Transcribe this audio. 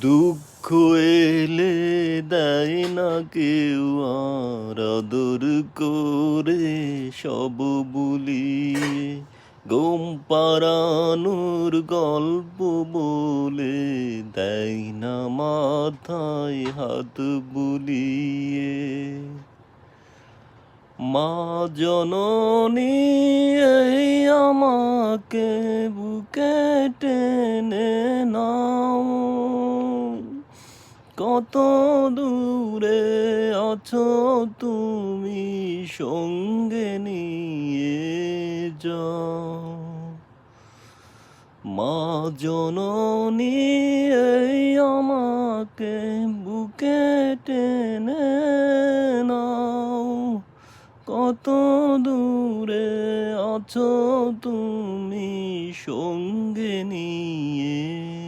দুঃখ এলে দেয় না কেউ আর আদর করে সব বুলিয়ে ঘুম পাড়ানোর গল্প বলে দেয় না মাথায় হাত বুলিয়ে। মা জননী এই আমাকে বুকে টেনে নাও, কত দূরে আছো তুমি সঙ্গে নিয়ে যাও। মা জননী এই আমাকে বুকে টেনে নাও, কত দূরে আছো তুমি সঙ্গে নিয়ে